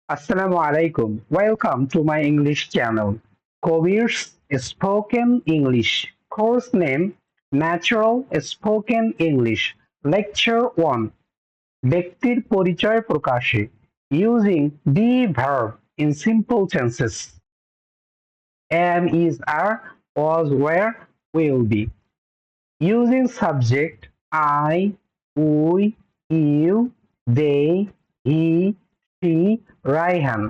Assalamu alaikum. Welcome to my English channel. Kobir's Spoken English. Course name Natural Spoken English. Lecture 1. ব্যক্তির পরিচয় প্রকাশে using the verb in simple tenses. Am, is, are, was, were, will be. Using subject I, we, you, they, he, she, Raihan.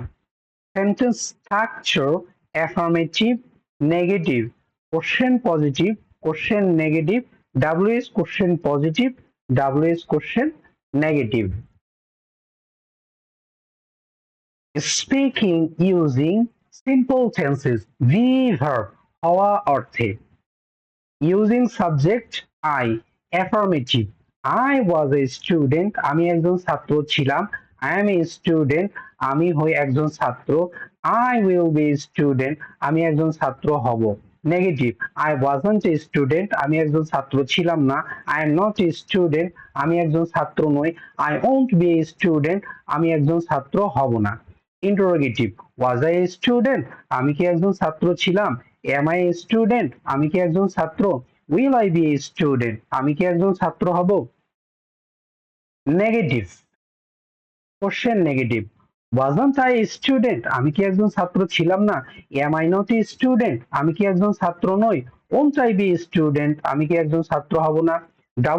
Sentence structure affirmative, negative, question positive, question negative, WS question positive, WS question negative. Speaking using simple tenses, the verb হওয়া অর্থে using subject I, affirmative. I was a student, আমি একজন ছাত্র ছিলাম. I am a student, আমি হই একজন ছাত্র. I will be a student, আমি একজন ছাত্র হব. Negative, I wasn't a student, আমি একজন ছাত্র ছিলাম না. I am not a student, আমি একজন ছাত্র নই. I won't be a student, আমি একজন ছাত্র হব না. Interrogative, was I a student, আমি কি একজন ছাত্র ছিলাম. Am I a student, আমি কি একজন ছাত্র. Will I be a student, আমি কি একজন ছাত্র হব. Negative, question negative, wasn't I a student, আমি কি একজন ছাত্র ছিলাম না. Am I not a student, আমি কি একজন ছাত্র নই. Won't I be a student, আমি কি একজন ছাত্র হব না.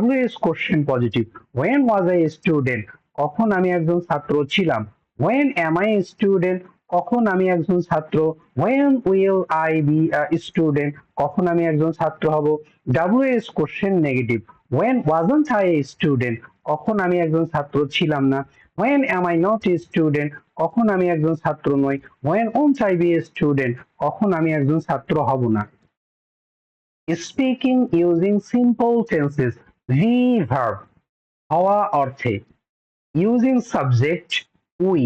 WS question positive, when was I a student, কখন আমি একজন ছাত্র ছিলাম. When am I a student, কখন আমি একজন ছাত্র. When will I be a student, কখন আমি একজন ছাত্র হব. WS question negative, when wasn't I a student, কখন আমি একজন ছাত্র ছিলাম না. When am I not a student, কখন আমি একজন ছাত্র নই. When won't I be a student, কখন আমি একজন ছাত্র হব না. Speaking using simple tenses, the verb হওয়া অর্থে using subject we,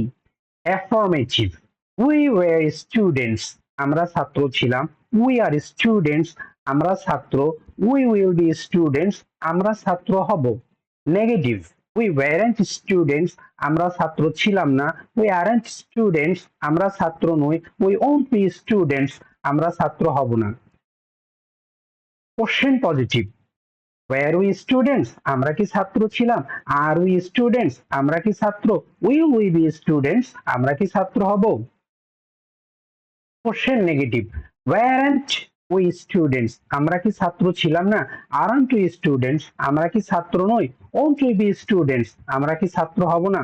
affirmative. We were students, আমরা ছাত্র ছিলাম. We are students, আমরা ছাত্র. We will be students, আমরা ছাত্র হব. নেগেটিভ, we weren't students, আমরা ছাত্র ছিলাম না. We aren't students, আমরা ছাত্র নই. We won't be students, আমরা ছাত্র হব না. Question positive, were we students, আমরা কি ছাত্র ছিলাম. Are we students, আমরা কি ছাত্র. Will we be students, আমরা কি ছাত্র হব. Question negative, weren't we students, আমরা কি ছাত্র ছিলাম না. aren't we students, আমরা কি ছাত্র নই. won't we be students, আমরা কি ছাত্র হব না.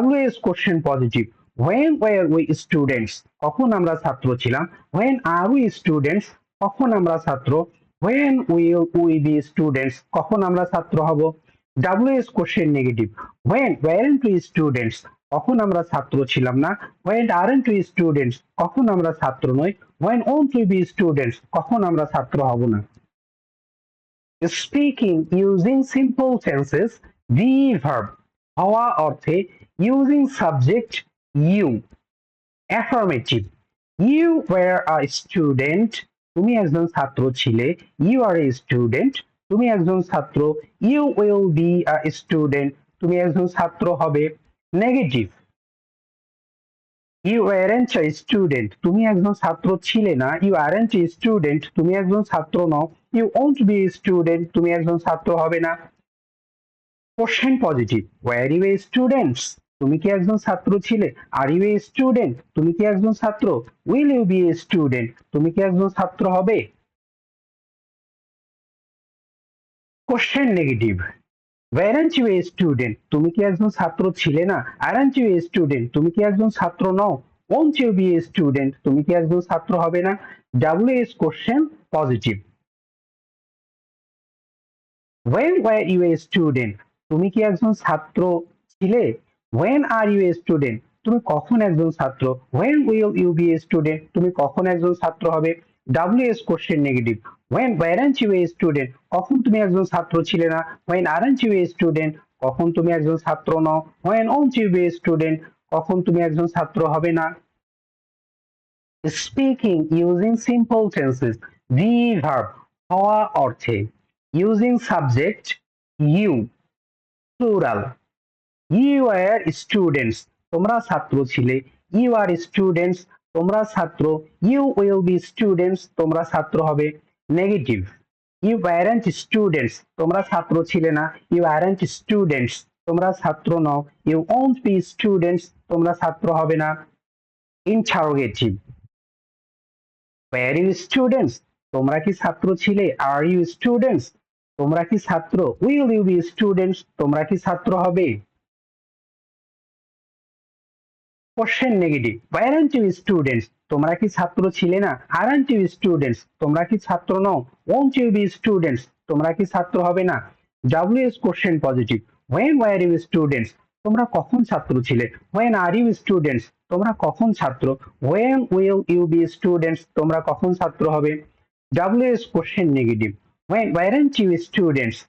WS question positive, when were we students, কখন আমরা ছাত্র ছিলাম. when are we students, কখন আমরা ছাত্র. when will we be students, কখন আমরা ছাত্র হব. WS question negative, when weren't we students, কখন আমরা ছাত্র ছিলাম না. when aren't we students, কখন আমরা ছাত্র নই. when won't we be students, কখন আমরা ছাত্র হব না. Speaking using simple tenses, the verb হওয়া অর্থে using subject you, affirmative. You were a student, তুমি একজন ছাত্র ছিলে. You are a student, তুমি একজন ছাত্র. You will be a student, তুমি একজন ছাত্র হবে. Negative, You weren't a student, তুমি একজন ছাত্র ছিলে না. You aren't a student, তুমি একজন ছাত্র নও. You won't be a student, তুমি একজন ছাত্র হবে না. Question positive, were you a students, তুমি কি একজন ছাত্র ছিলে. Are you a student, তুমি কি একজন ছাত্র. Will you be a student, তুমি কি একজন ছাত্র হবে. Question negative, weren't you a student, তুমি কি একজন ছাত্র ছিলে না. aren't you a student, তুমি কি একজন ছাত্র নও. won't you be a student, তুমি কি একজন ছাত্র হবে না. WS question positive, when were you a student, তুমি কি একজন ছাত্র ছিলে. when are you a student, তুমি কখন একজন ছাত্র. when will you be a student, তুমি কখন একজন ছাত্র হবে. WS question negative, when weren't you a student, কখন তুমি একজন ছাত্র ছিলে না. when aren't you a student, কখন তুমি একজন ছাত্র নও. when won't you be a student, কখন তুমি একজন ছাত্র হবে না. Speaking using simple tenses, the verb হওয়া অর্থে using subject you, plural. You were students, তোমরা ছাত্র ছিলে। ইউ আর স্টুডেন্টস, তোমরা ছাত্র। ইউ উইল বি স্টুডেন্টস, তোমরা ছাত্র হবে। নেগেটিভ, ইউ ওয়ারেন্ট স্টুডেন্টস, তোমরা ছাত্র ছিলে না। ইউ ওয়ারেন্ট স্টুডেন্টস, তোমরা ছাত্র নও। ইউ ওন্ট বি স্টুডেন্টস, তোমরা ছাত্র হবে না। ইন্টারোগেটিভ, ওয়্যার ইউ স্টুডেন্টস, তোমরা কি ছাত্র ছিলে। আর ইউ স্টুডেন্টস, তোমরা কি ছাত্র। উইল ইউ বি স্টুডেন্টস, তোমরা কি ছাত্র হবে। Question negative, weren't you students, তোমরা কি ছাত্র ছিলে না। আরন্ট ইউ স্টুডেন্টস, তোমরা কি ছাত্র নও। ওন্ট ইউ বি স্টুডেন্টস, তোমরা কি ছাত্র হবে না। W S question positive, when were you students, তোমরা কখন ছাত্র ছিলে। হোয়েন আর ইউ স্টুডেন্টস, তোমরা কখন ছাত্র। When will you be students, তোমরা কখন ছাত্র হবে। W S question negative, when weren't you students,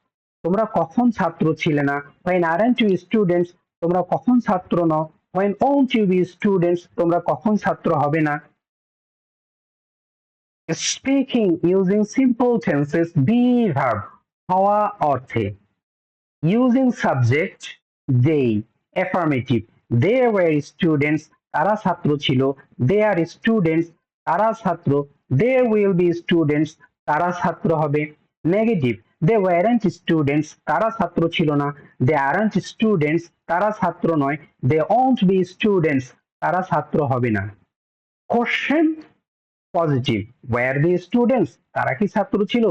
তোমরা কখন ছাত্র ছিলে না। হোয়েন আরন্ট ইউ স্টুডেন্টস, তোমরা কখন ছাত্র নও। When won't you be students, তোমরা কখন ছাত্র হবে না। Speaking using simple tenses, be verb, হওয়া অর্থে। Using subject, they, affirmative, they were students, তারা ছাত্র ছিল। They are students, তারা ছাত্র। They will be students, তারা ছাত্র হবে। Negative, they weren't students, তারা ছাত্র ছিল না। They aren't students, তারা ছাত্র নয়। They won't be students, তারা ছাত্র হবে না। Question positive, were they students, তারা কি ছাত্র ছিল।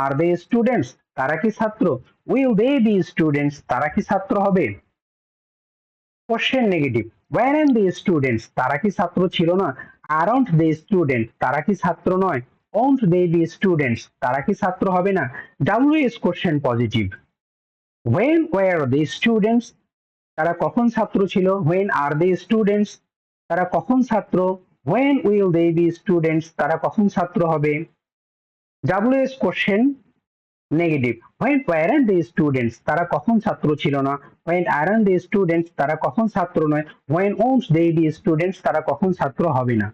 are they students, তারা কি ছাত্র। will they be students, তারা কি ছাত্র হবে। Question negative, weren't they students, তারা কি ছাত্র ছিল না। aren't they student, তারা কি ছাত্র নয়। won't they be students, তারা কি ছাত্র হবে না। WS question positive, when were they students, তারা কখন ছাত্র ছিল। when are they students, তারা কখন ছাত্র। when will they be students, তারা কখন ছাত্র হবে। WS question negative, when weren't they students, তারা কখন ছাত্র ছিল না। when aren't they students, তারা কখন ছাত্র নয়। when won't they be students, তারা কখন ছাত্র হবে না।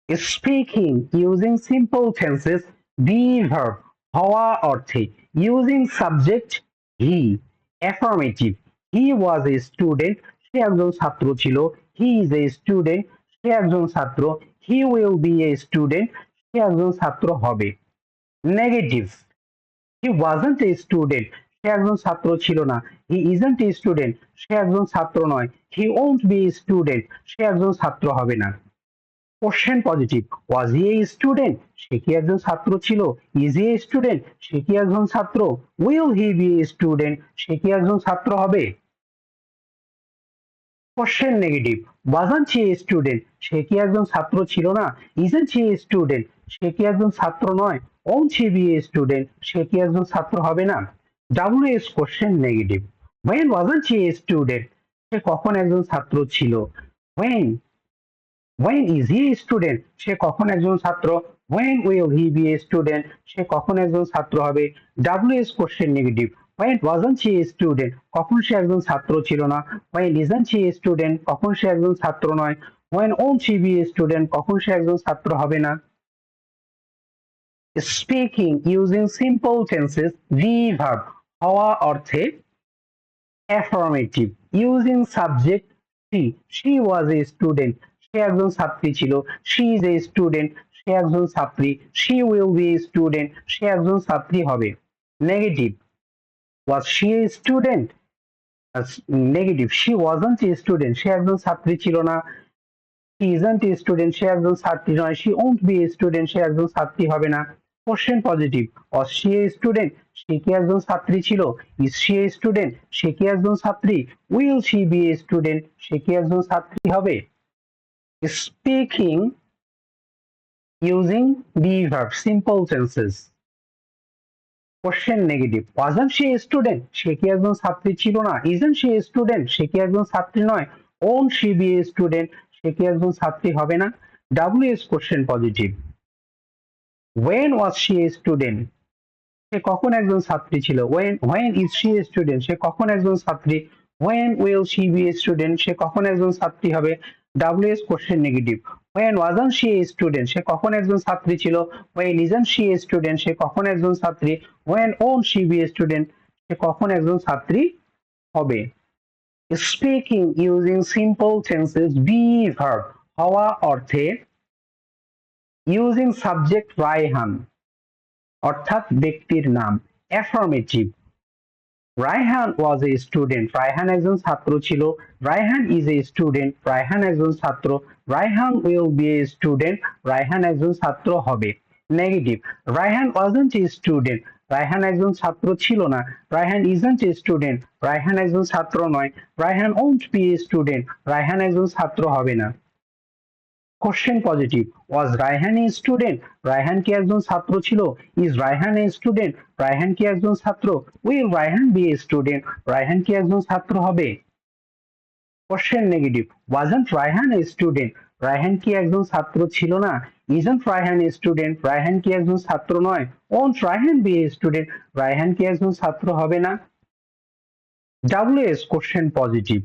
Speaking using simple tenses, be verb, হওয়া অর্থে। Using subject, he, affirmative, he was a student, সে একজন ছাত্র ছিল। he is a student, সে একজন ছাত্র। he will be a student, সে একজন ছাত্র হবে। Negative, he wasn't a student, সে একজন ছাত্র ছিল না। he isn't a student, সে একজন ছাত্র নয়। he won't be a student, সে একজন ছাত্র হবে না। Question positive, was he a student, সে কি একজন ছাত্র ছিল। ইজ হি এ স্টুডেন্ট, সে কি একজন ছাত্র। Will he be a student, সে কি একজন ছাত্র হবে। Question negative, wasn't he a student, সে কি একজন ছাত্র ছিল না। ইজন্ট হি এ স্টুডেন্ট, সে কি একজন ছাত্র নয়। Won't he be a student, সে কি একজন ছাত্র হবে না। WS question negative, when wasn't he a student, সে কখন একজন ছাত্র ছিল। when is he a student, সে কখন একজন ছাত্র। when will he be a student, সে কখন একজন ছাত্র হবে। WS question negative, when wasn't he a student, কখন সে একজন ছাত্র ছিল না। when isn't he a student, কখন সে একজন ছাত্র নয়। when won't he be a student, কখন সে একজন ছাত্র হবে না। Speaking using simple tenses, be verb, হওয়া অর্থে। Affirmative, using subject, she was a student, সে একজন ছাত্রী ছিল। she is a student, সে একজন ছাত্রী। she will be a student, সে একজন ছাত্রী হবে। Negative, was she a student, negative, she wasn't a student, সে একজন ছাত্রী ছিল না। she isn't a student, সে একজন ছাত্রী নয়। she won't be a student, সে একজন ছাত্রী হবে না। Question positive, was she a student, সে কি একজন ছাত্রী ছিল। is she a student, সে কি একজন ছাত্রী। will she be a student, সে কি একজন ছাত্রী হবে। Speaking using be verb, simple tenses. Question negative, wasn't she a student, সে কি একজন ছাত্রী ছিল না। isn't she a student, সে কি একজন ছাত্রী নয়। won't she be a student, সে কি একজন ছাত্রী হবে না। WS question positive, when was she a student, সে কখন একজন ছাত্রী ছিল। when is she a student, সে কখন একজন ছাত্রী। when will she be a student, সে কখন একজন ছাত্রী হবে। WS question negative, when wasn't she a student, সে কখন একজন ছাত্রী ছিল। when isn't she a student, সে কখন একজন ছাত্রী। when won't she be a student, সে কখন একজন ছাত্রী হবে। Speaking using simple tenses be verb হওয়া অর্থে ইউজিং সাবজেক্ট রায়হান অর্থাৎ ব্যক্তির নাম অ্যাফার্মেটিভ রায়হান ওয়াজ এ স্টুডেন্ট রায়হান একজন ছাত্র ছিল Raihan is a student Raihan একজন ছাত্র Raihan will be a student Raihan একজন ছাত্র হবে নেগেটিভ রায়হান ওয়াজন্ট এ স্টুডেন্ট রায়হান একজন ছাত্র ছিল না Raihan isn't A student Raihan একজন ছাত্র নয় Raihan won't be a student Raihan একজন ছাত্র হবে না question positive was Raihan a student Raihan কি একজন ছাত্র ছিল is Raihan a student Raihan কি একজন ছাত্র will Raihan be a student Raihan কি একজন ছাত্র হবে question negative wasn't Raihan a student Raihan কি একজন ছাত্র ছিল না isn't Raihan a student Raihan কি একজন ছাত্র নয় won't Raihan be a student Raihan কি একজন ছাত্র হবে না WS question positive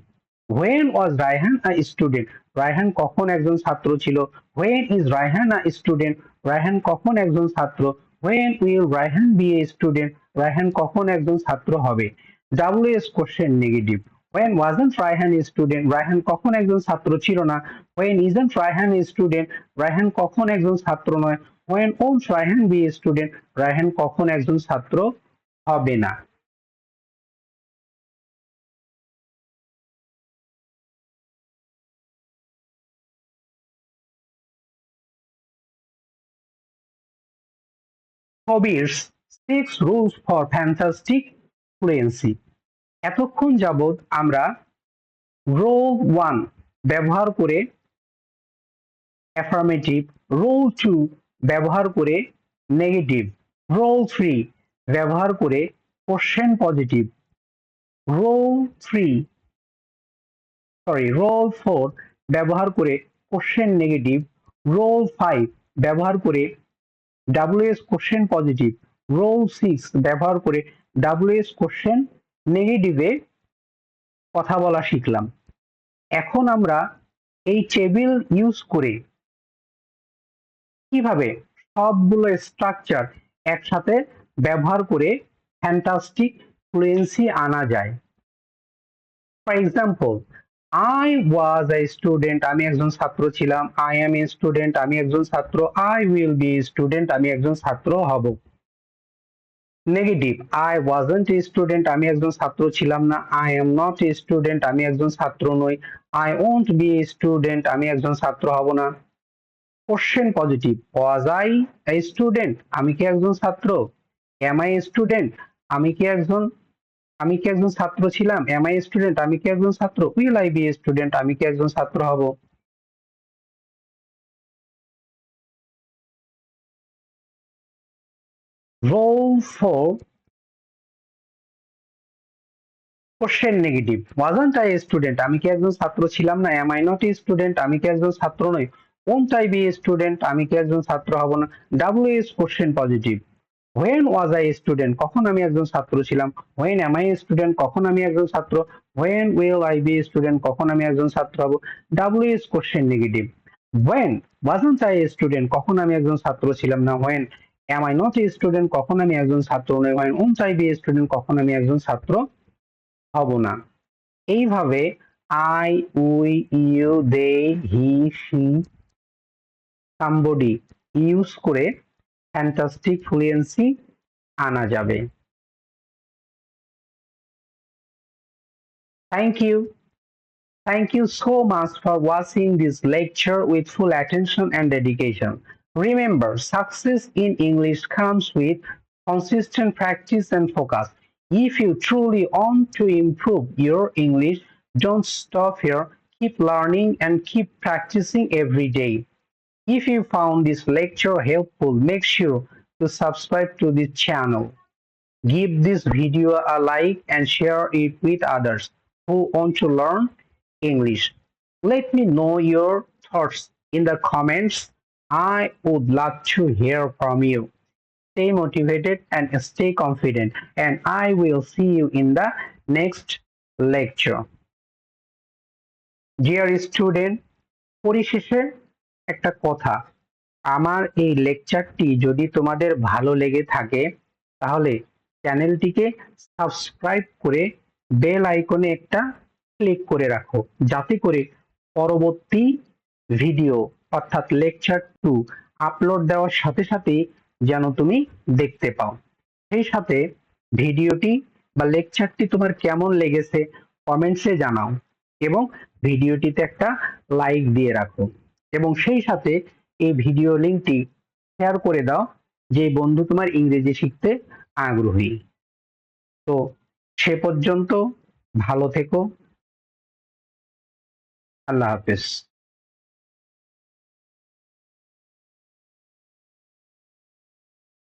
When was Raihan a student? Raihan কখন একজন ছাত্র ছিল? When is Raihan a student? Raihan কখন একজন ছাত্র? When will Raihan be a student? Raihan কখন একজন ছাত্র হবে? WS question negative When wasn't Raihan a student? Raihan কখন একজন ছাত্র ছিল না? When isn't Raihan a student? Raihan কখন একজন ছাত্র নয়? When won't Raihan be a student? Raihan কখন একজন ছাত্র হবে না? Kabirs 6 rules for fantastic fluency এতক্ষণ যাবৎ আমরা রোল 1 ব্যবহার করে অ্যাফার্মেটিভ রোল 2 ব্যবহার করে নেগেটিভ রোল 3 ব্যবহার করে কোশ্চেন পজিটিভ রোল 3 রোল 4 ব্যবহার করে কোশ্চেন নেগেটিভ রোল 5 ব্যবহার করে WS কোশ্চেন পজিটিভ রোল 6 ব্যবহার করে WS কোশ্চেন নেগেটিভে কথা বলা শিখলাম এখন আমরা এই টেবিল ইউজ করে কিভাবে সবগুলো স্ট্রাকচার একসাথে ব্যবহার করে ফ্যান্টাস্টিক ফ্লুয়েন্সি আনা যায় for example I was a student আমি একজন ছাত্র ছিলাম I am a student আমি একজন ছাত্র I will be a student আমি একজন ছাত্র হব negative I wasn't a student আমি একজন ছাত্র ছিলাম না I am not a student আমি একজন ছাত্র নই I won't be a student আমি একজন ছাত্র হব না question positive was I a student আমি কি একজন ছাত্র am I a student আমি কি একজন ছাত্র ছিলাম am I a student আমি কি একজন ছাত্র will I be a student আমি কি একজন ছাত্র হব roll 4 question negative wasn't I a student আমি কি একজন ছাত্র ছিলাম না am I not a student আমি কি একজন ছাত্র নই won't I be a student আমি কি একজন ছাত্র হব না WS question positive when was I a student কখন আমি একজন ছাত্র ছিলাম when am I a student কখন আমি একজন ছাত্র when will I be a student কখন আমি একজন ছাত্র হব WS question negative when wasn't I a student কখন আমি একজন ছাত্র ছিলাম না when am I not a student কখন আমি একজন ছাত্র নই when won't I be a student কখন আমি একজন ছাত্র হব না এইভাবে I we you they he she somebody use করে ফ্যান্টাস্টিক ফ্লুয়েন্সি আনা যাবে Thank you so much for watching this lecture with full attention and dedication. Remember, success in English comes with consistent practice and focus. If you truly want to improve your English, don't stop here. Keep learning and keep practicing every day. If you found this lecture helpful, make sure to subscribe to this channel. Give this video a like and share it with others who want to learn English. Let me know your thoughts in the comments. I would love to hear from you. Stay motivated and stay confident, and I will see you in the next lecture. Dear student, পরিশেষে একটা কথা আমার এই লেকচারটি যদি তোমাদের ভালো লেগে থাকে তাহলে চ্যানেলটিকে সাবস্ক্রাইব করে বেল আইকনে একটা ক্লিক করে রাখো, যাতে করে পরবর্তী ভিডিও অর্থাৎ লেকচার 2 আপলোড দেওয়ার সাথে সাথে যেন তুমি দেখতে পাও। সেই সাথে ভিডিওটি বা লেকচারটি তোমার কেমন লেগেছে কমেন্টসে জানাও এবং ভিডিওটিতে একটা লাইক দিয়ে রাখো এবং সেই সাথে এই ভিডিও লিংকটি শেয়ার করে দাও যে বন্ধু তোমার ইংরেজি শিখতে আগ্রহী। তো সে পর্যন্ত ভালো থেকো। আল্লাহ হাফেজ।